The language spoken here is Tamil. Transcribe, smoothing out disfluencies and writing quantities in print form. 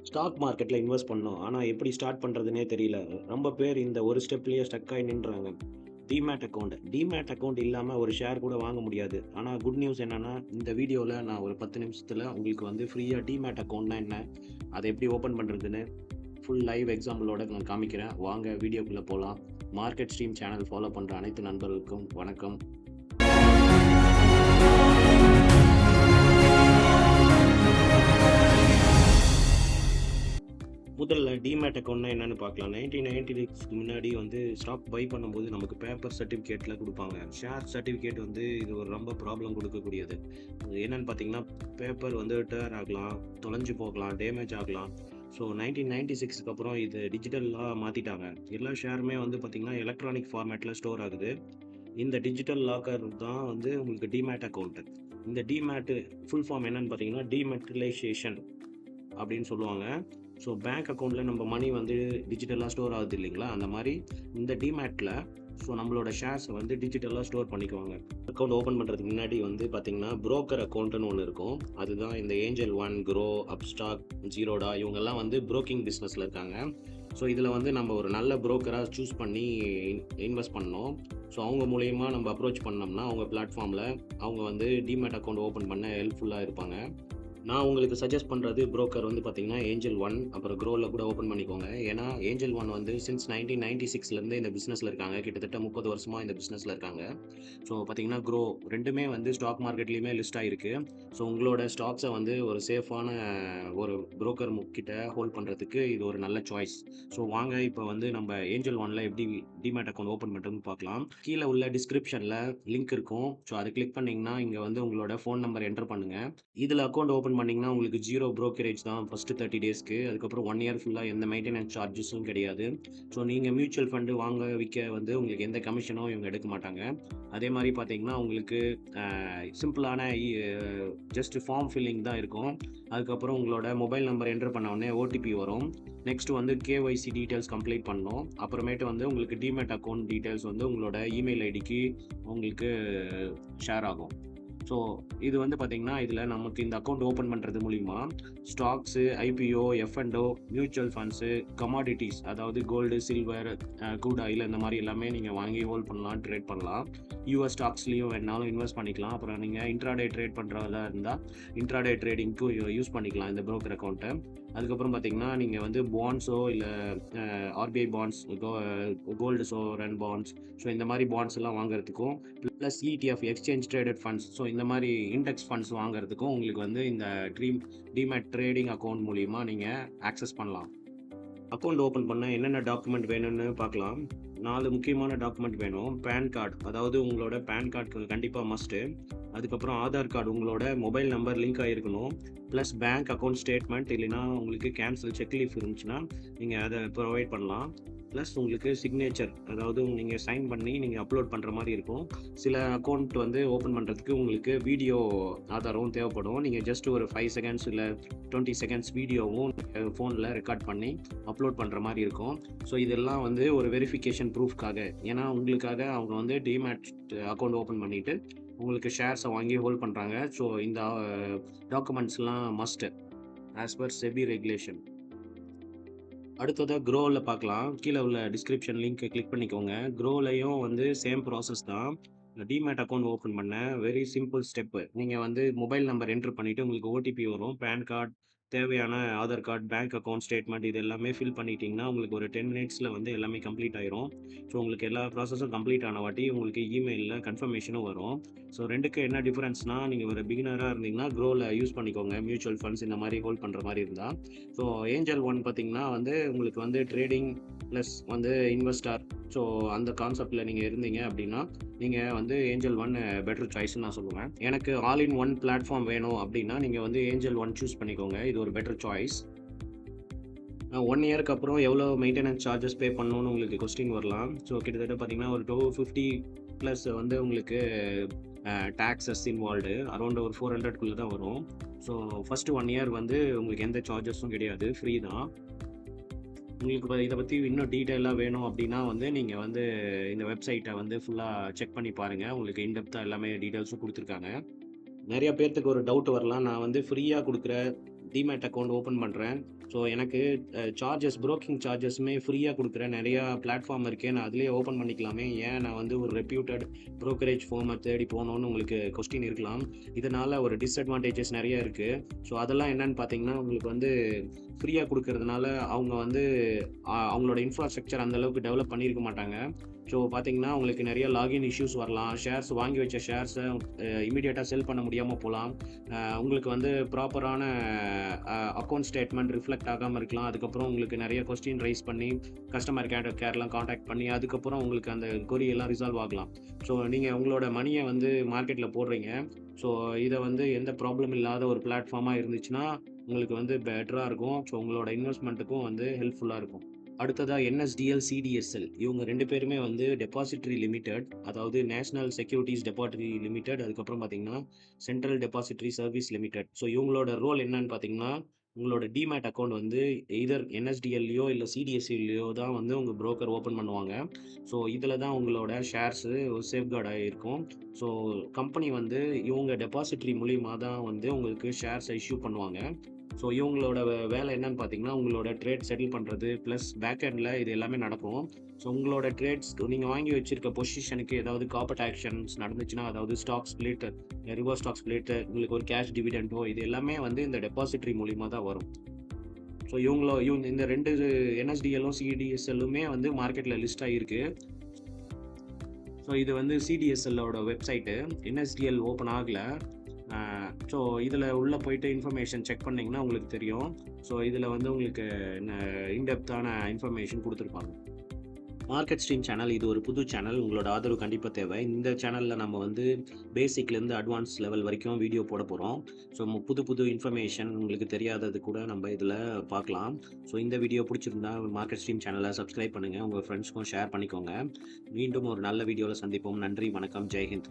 ஸ்டாக் மார்க்கெட்ல இன்வெஸ்ட் பண்ணோம். ஆனா எப்படி ஸ்டார்ட் பண்றதுன்னே தெரியல. ரொம்ப பேர் இந்த ஒரு ஸ்டெப்லயே ஸ்டக் ஆயி நின்றாங்க. டிமேட் அக்கவுண்ட் இல்லாம ஒரு ஷேர் கூட வாங்க முடியாது. ஆனா குட் நியூஸ் என்னன்னா, இந்த வீடியோல நான் ஒரு 10 நிமிஷத்துல உங்களுக்கு வந்து ஃப்ரீயா டிமேட் அக்கவுண்ட்னா என்ன? அத எப்படி ஓப்பன் பண்றதுன்னு ஃபுல் லைவ் எக்ஸாம்பிளோட நான் காமிக்கிறேன். வாங்க வீடியோக்குள்ள போலாம். மார்க்கெட் ஸ்ட்ரீம் சேனல் ஃபாலோ பண்ற அனைத்து நண்பர்களுக்கும் வணக்கம். முதல்ல டிமேட் அக்கவுண்ட்னா என்னன்னு பார்க்கலாம். 1996க்கு முன்னாடி வந்து ஸ்டாக் பை பண்ணும்போது நமக்கு பேப்பர் சர்டிஃபிகேட்ல குடுப்பாங்க. ஷேர் சர்டிஃபிகேட் வந்து இது ஒரு ரொம்ப ப்ராப்ளம் குடுக்கக்கூடியது. அது என்னன்னு பார்த்தீங்கன்னா, பேப்பர் வந்து டேர் ஆகலாம், தொலைஞ்சு போகலாம், டேமேஜ் ஆகலாம். ஸோ 1996க்கு அப்புறம் இது டிஜிட்டலா மாத்திட்டாங்க. எல்லா ஷேருமே வந்து பார்த்தீங்கன்னா, எலக்ட்ரானிக் ஃபார்மேட்ல ஸ்டோர் ஆகுது. இந்த டிஜிட்டல் லாக்கர் தான் வந்து உங்களுக்கு டிமேட் அக்கவுண்ட். இந்த டிமேட் ஃபுல் ஃபார்ம் என்னன்னு பார்த்தீங்கன்னா, டீமெட்டலைசேஷன் அப்படின்னு சொல்லுவாங்க. ஸோ பேங்க் அக்கவுண்ட்ல நம்ம மணி வந்து டிஜிட்டலா ஸ்டோர் ஆகுது இல்லைங்களா? அந்த மாரி இந்த டிமேட்ல நம்மளோட ஷேர்ஸ வந்து டிஜிட்டலா ஸ்டோர் பண்ணிக்குவாங்க. அக்கவுண்ட் ஓப்பன் பண்றதுக்கு முன்னாடி வந்து பார்த்தீங்கன்னா, புரோக்கர் அக்கவுண்ட்ன்னு ஒண்ணு இருக்கும். அதுதான் இந்த ஏஞ்சல் ஒன், குரோ, அப்ஸ்டாக், ஜீரோடா இவங்கெல்லாம் வந்து புரோக்கிங் பிசினஸ்ல இருக்காங்க. ஸோ இதில வந்து நம்ம ஒரு நல்ல புரோக்கரா சூஸ் பண்ணி இன்வெஸ்ட் பண்ணணும். ஸோ அவங்க மூலியமா நம்ம அப்ரோச் பண்ணோம்னா, அவங்க பிளாட்ஃபார்ம்ல அவங்க வந்து டிமேட் அக்கவுண்ட் ஓப்பன் பண்ண ஹெல்ப்ஃபுல்லா இருப்பாங்க. நான் உங்களுக்கு சஜெஸ்ட் பண்றது புரோக்கர் வந்து பார்த்தீங்கன்னா, ஏஞ்சல் ஒன் அப்புறம் குரோல கூட ஓப்பன் பண்ணிக்கோங்க. ஏன்னா, ஏஞ்சல் ஒன் வந்து சின்ஸ் 1996லேருந்து இந்த பிசினஸ்ல இருக்காங்க. கிட்டத்தட்ட 30 வருஷமா இந்த பிசினஸ்ல இருக்காங்க. ஸோ பார்த்தீங்கன்னா, குரோ 2மே வந்து ஸ்டாக் மார்க்கெட்லயுமே லிஸ்ட் ஆயிருக்கு. ஸோ உங்களோட ஸ்டாக்ஸ வந்து ஒரு சேஃபான ஒரு புரோக்கர் கிட்ட ஹோல்ட் பண்றதுக்கு இது ஒரு நல்ல சாய்ஸ். ஸோ வாங்க இப்ப வந்து நம்ம ஏஞ்சல் ஒன்ல எப்படி டிமேட் அக்கவுண்ட் ஓப்பன் பண்றதுன்னு பார்க்கலாம். கீழ உள்ள டிஸ்கிரிப்ஷன்ல லிங்க் இருக்கும். ஸோ அத கிளிக் பண்ணீங்கன்னா, இங்க வந்து உங்களோட ஃபோன் நம்பர் என்டர் பண்ணுங்க. இதுல அக்கவுண்ட் ஓப்பன் பண்ணீங்கன்னா, உங்களுக்கு 0 புரோக்கரேஜ் தான் ஃபர்ஸ்ட் 30 டேஸ்க்கு. அதுக்கப்புறம் 1 இயர் ஃபுல்லா எந்த மெயின்டனன்ஸ் சார்ஜஸும் கிடையாது. ஸோ நீங்க மியூச்சுவல் ஃபண்ட் வாங்க, விக்க வந்து உங்களுக்கு எந்த கமிஷனும் இவங்க எடுக்க மாட்டாங்க. அதே மாரி பார்த்தீங்கன்னா, உங்களுக்கு சிம்பிளான ஜஸ்ட் ஃபார்ம் ஃபில்லிங் தான் இருக்கும். அதுக்கப்புறம் உங்களோட மொபைல் நம்பர் என்டர் பண்ண உடனே ஓடிபி வரும். நெக்ஸ்ட் வந்து கேஒய்சி டீட்டெயில்ஸ் கம்ப்ளீட் பண்ணணும். அப்புறமேட்டு வந்து உங்களுக்கு டிமேட் அக்கவுண்ட் டீட்டெயில்ஸ் வந்து உங்களோட இமெயில் ஐடிக்கு உங்களுக்கு ஷேர் ஆகும். ஸோ இது வந்து பார்த்தீங்கன்னா, இதில நமக்கு இந்த அக்கவுண்ட் ஓப்பன் பண்ணுறது மூலியமா stocks, IPO, எஃப்&ஓ, mutual funds, commodities அதாவது கோல்டு, சில்வர், க்ரூட் ஆயில் இந்த மாரி எல்லாமே நீங்க வாங்கி ஹோல்ட் பண்ணலாம், ட்ரேட் பண்ணலாம். யுஎஸ் ஸ்டாக்ஸ்லயும் வேணாலும் இன்வெஸ்ட் பண்ணிக்கலாம். அப்புறம் நீங்க இன்ட்ராடே ட்ரேட் பண்றதா இருந்தா, இன்ட்ராடே ட்ரேடிங்க்கும் யூஸ் பண்ணிக்கலாம் இந்த புரோக்கர் அக்கவுண்ட்ட. அதுக்கப்புறம் பார்த்தீங்கன்னா, நீங்க வந்து பாண்ட்ஸோ இல்ல RBI bonds, gold sovereign bonds இந்த மாரி பாண்ட்ஸ் எல்லாம் வாங்குறதுக்கும் plus ETF exchange traded funds இந்த மாரி இண்டெக்ஸ் ஃபண்ட்ஸ் வாங்குறதுக்கும் உங்களுக்கு வந்து இந்த டிமேட் ட்ரேடிங் அக்கவுண்ட் மூலியமா நீங்க ஆக்சஸ் பண்ணலாம். அக்கவுண்ட் ஓப்பன் பண்ண என்னென்ன டாக்குமெண்ட் வேணும்னு பார்க்கலாம். 4 முக்கியமான டாக்குமெண்ட் வேணும். பான் கார்டு அதாவது உங்களோட பான் கார்டு கண்டிப்பா மஸ்ட்டு. அதுக்கப்புறம் ஆதார் கார்டு உங்களோட மொபைல் நம்பர் லிங்க் ஆயிருக்கணும். ப்ளஸ் பேங்க் அக்கவுண்ட் ஸ்டேட்மெண்ட் இல்லைன்னா உங்களுக்கு கேன்சல் செக் லீஃப் இருந்துச்சுன்னா நீங்க அத ப்ரொவைட் பண்ணலாம். ப்ளஸ் உங்களுக்கு சிக்னேச்சர் அதாவது நீங்க சைன் பண்ணி நீங்க அப்லோட் பண்ற மாரி இருக்கும். சில அக்கவுண்ட் வந்து ஓப்பன் பண்றதுக்கு உங்களுக்கு வீடியோ ஆதாரமும் தேவைப்படும். நீங்க ஜஸ்ட் ஒரு 5 செகண்ட்ஸ் இல்ல 20 செகண்ட்ஸ் வீடியோவும் ஃபோன்ல ரெக்கார்ட் பண்ணி அப்லோட் பண்ற மாரி இருக்கும். ஸோ இதெல்லாம் வந்து ஒரு வெரிஃபிகேஷன் ப்ரூஃப்காக. ஏன்னா உங்களுக்காக அவங்க வந்து டிமேட் அக்கவுண்ட் ஓப்பன் பண்ணிட்டு உங்களுக்கு ஷேர்ஸ வாங்கி ஹோல்ட் பண்றாங்க. ஸோ இந்த டாக்குமெண்ட்ஸ்லாம் must as per SEBI regulation. அடுத்ததா குரோல பார்க்கலாம். கீழ உள்ள டிஸ்கிரிப்ஷன் லிங்க்க கிளிக் பண்ணிக்கோங்க. குரோலயும் வந்து சேம் ப்ராசஸ் தான். டிமேட் அக்கவுண்ட் ஓப்பன் பண்ண வெரி சிம்பிள் ஸ்டெப். நீங்க வந்து மொபைல் நம்பர் என்டர் பண்ணிட்டு உங்களுக்கு ஓடிபி வரும். பான் கார்ட், தேவையான Aadhaar card, bank account statement இது எல்லாமே ஃபில் பண்ணிட்டீங்கன்னா, உங்களுக்கு ஒரு 10 மினிட்ஸ்ல வந்து எல்லாமே கம்ப்ளீட் ஆயிரும். ஸோ உங்களுக்கு எல்லா ப்ராசஸும் கம்ப்ளீட் ஆன வாட்டி உங்களுக்கு இமெயில்ல கன்ஃபர்மேஷனும் வரும். ஸோ 2க்கும் என்ன டிஃபரன்ஸ்னா, நீங்க ஒரு பிகினரா இருந்தீங்கன்னா குரோல யூஸ் பண்ணிக்கோங்க. மியூச்சுவல் ஃபண்ட்ஸ் இந்த மாரி ஹோல்ட் பண்ற மாரி இருந்தா. ஸோ ஏஞ்சல் ஒன் பார்த்தீங்கன்னா வந்து உங்களுக்கு வந்து ட்ரேடிங் ப்ளஸ் வந்து இன்வெஸ்டார் அந்த கான்செப்ட்ல நீங்க இருந்தீங்க அப்படின்னா, நீங்க வந்து ஏஞ்சல் ஒன் பெட்டர் சாய்ஸ்ன்னு நான் சொல்லுவேன். எனக்கு ஆல் இன் ஒன் பிளாட்ஃபார்ம் வேணும் அப்படின்னா, நீங்க வந்து ஏஞ்சல் ஒன் சூஸ் பண்ணிக்கோங்க. இது ஒரு பெட்டர் சாய்ஸ். 1 இயர்க்கு அப்புறம் எவ்வளோ மெயின்டனன்ஸ் சார்ஜஸ் பே பண்ணணும்னு உங்களுக்கு கொஸ்டின் வரலாம். ஸோ கிட்டத்தட்ட பார்த்தீங்கன்னா, ஒரு 250 ப்ளஸ் வந்து உங்களுக்கு டாக்ஸஸ் இன்வால்வ்டு அரௌண்ட் ஒரு 400க்குள்ள தான் வரும். ஸோ ஃபர்ஸ்ட் 1 இயர் வந்து உங்களுக்கு எந்த சார்ஜஸும் கிடையாது. ஃப்ரீ தான். உங்களுக்கு இத பத்தி இன்னும் டீட்டெயிலா வேணும் அப்படின்னா வந்து, நீங்க வந்து இந்த வெப்சைட்ட வந்து ஃபுல்லா செக் பண்ணி பாருங்க. உங்களுக்கு இன் டெப்த்தா எல்லாமே டீட்டெயில்ஸும் குடுத்துருக்காங்க. நெறைய பேத்துக்கு ஒரு டவுட் வரலாம். நான் வந்து ஃப்ரீயா குடுக்குற டிமேட் அக்கௌண்ட் ஓப்பன் பண்ணுறேன். ஸோ எனக்கு புரோக்கிங் சார்ஜஸுமே ஃப்ரீயாக கொடுக்குறேன். நிறையா பிளாட்ஃபார்ம் இருக்கே, நான் அதிலேயே ஓப்பன் பண்ணிக்கலாமே, ஏன் நான் வந்து ஒரு ரெப்யூட்டட் ப்ரோக்கரேஜ் ஃபோமை தேடி போகணுன்னு உங்களுக்கு கொஸ்டின் இருக்கலாம். இதனால் ஒரு டிஸ்அட்வான்டேஜஸ் நிறைய இருக்குது. ஸோ அதெல்லாம் என்னன்னு பார்த்தீங்கன்னா, உங்களுக்கு வந்து ஃப்ரீயாக கொடுக்கறதுனால அவங்க வந்து அவங்களோட இன்ஃப்ராஸ்ட்ரக்சர் அந்தளவுக்கு டெவலப் பண்ணியிருக்க மாட்டாங்க. ஸோ பார்த்தீங்கன்னா, உங்களுக்கு நிறைய லாகின் இஷ்யூஸ் வரலாம். வாங்கி வச்ச ஷேர்ஸை இமீடியட்டாக செல் பண்ண முடியாமல் போகலாம். உங்களுக்கு வந்து ப்ராப்பரான அக்கௌண்ட் ஸ்டேட்மெண்ட் ரிஃப்ளெக்ட் ஆகாமல் இருக்கலாம். அதுக்கப்புறம் உங்களுக்கு நிறைய கொஸ்டின் ரைஸ் பண்ணி கஸ்டமர் கேர்லாம் காண்டாக்ட் பண்ணி அதுக்கப்புறம் உங்களுக்கு அந்த கொரி எல்லாம் ரிசால்வ் ஆகலாம். ஸோ நீங்கள் உங்களோட மணியை வந்து மார்க்கெட்டில் போடுறீங்க. ஸோ இதை வந்து எந்த ப்ராப்ளம் இல்லாத ஒரு பிளாட்ஃபார்மாக இருந்துச்சுன்னா உங்களுக்கு வந்து பெட்டராக இருக்கும். ஸோ உங்களோட இன்வெஸ்ட்மெண்ட்டுக்கும் வந்து ஹெல்ப்ஃபுல்லாக இருக்கும். அடுத்ததா என்எஸ்டிஎல், சிடிஎஸ்எல் இவங்க 2 பேருமே வந்து டெபாசிட்டரி லிமிடெட், அதாவது நேஷனல் செக்யூரிட்டீஸ் டெபாசிட்டரி லிமிடெட், அதுக்கப்புறம் பார்த்தீங்கன்னா central depository service limited. So இவங்களோட ரோல் என்னன்னு பார்த்தீங்கன்னா, உங்களோட டிமேட் அக்கௌண்ட் வந்து எய்தர் என்எஸ்டிஎல்லையோ இல்லை சிடிஎஸ்சிலையோ தான் வந்து உங்கள் புரோக்கர் ஓப்பன் பண்ணுவாங்க. ஸோ இதில் தான் உங்களோட ஷேர்ஸு சேஃப்கார்ட் ஆகிருக்கும். ஸோ கம்பெனி வந்து இவங்க டெபாசிட்டரி மூலியமா தான் வந்து உங்களுக்கு ஷேர்ஸை இஷ்யூ பண்ணுவாங்க. ஸோ இவங்களோட வேலை என்னன்னு பார்த்தீங்கன்னா, உங்களோட ட்ரேட் செட்டில் பண்ணுறது ப்ளஸ் பேக் எண்டில் இது எல்லாமே நடக்கும். ஸோ உங்களோட ட்ரேட்ஸ் நீங்கள் வாங்கி வச்சிருக்க பொசிஷனுக்கு ஏதாவது கார்பரேட் ஆக்ஷன்ஸ் நடந்துச்சுன்னா, அதாவது stock split, reverse stock split, உங்களுக்கு ஒரு கேஷ் டிவிடெண்டோ, இது எல்லாமே வந்து இந்த டெபாசிட்டரி மூலிமா தான் வரும். ஸோ இவங்க இந்த 2 என்எஸ்டிஎல்லும் சிடிஎஸ்எல்லுமே வந்து மார்க்கெட்டில் லிஸ்ட் ஆகிருக்கு. ஸோ இது வந்து சிடிஎஸ்எல்லோட வெப்சைட்டு. என்எஸ்டிஎல் ஓப்பன் ஆகலை. ஸோ இதில் உள்ளே போயிட்டு இன்ஃபர்மேஷன் செக் பண்ணிங்கன்னா உங்களுக்கு தெரியும். ஸோ இதில் வந்து உங்களுக்கு இன்டெப்த்தான இன்ஃபர்மேஷன் கொடுத்துருப்பாங்க. மார்க்கெட் ஸ்ட்ரீம் சேனல் இது ஒரு புது சேனல். உங்களோட ஆதரவு கண்டிப்பாக தேவை. இந்த சேனலில் நம்ம வந்து பேசிக்லேருந்து அட்வான்ஸ் லெவல் வரைக்கும் வீடியோ போட போகிறோம். ஸோ புது இன்ஃபர்மேஷன் உங்களுக்கு தெரியாதது கூட நம்ம இதில் பார்க்கலாம். ஸோ இந்த வீடியோ பிடிச்சிருந்தா மார்க்கெட் ஸ்ட்ரீம் சேனலை சப்ஸ்கிரைப் பண்ணுங்கள், உங்கள் ஃப்ரெண்ட்ஸ்க்கும் ஷேர் பண்ணிக்கோங்க. மீண்டும் ஒரு நல்ல வீடியோவில் சந்திப்போம். நன்றி, வணக்கம், ஜெய்ஹிந்த்.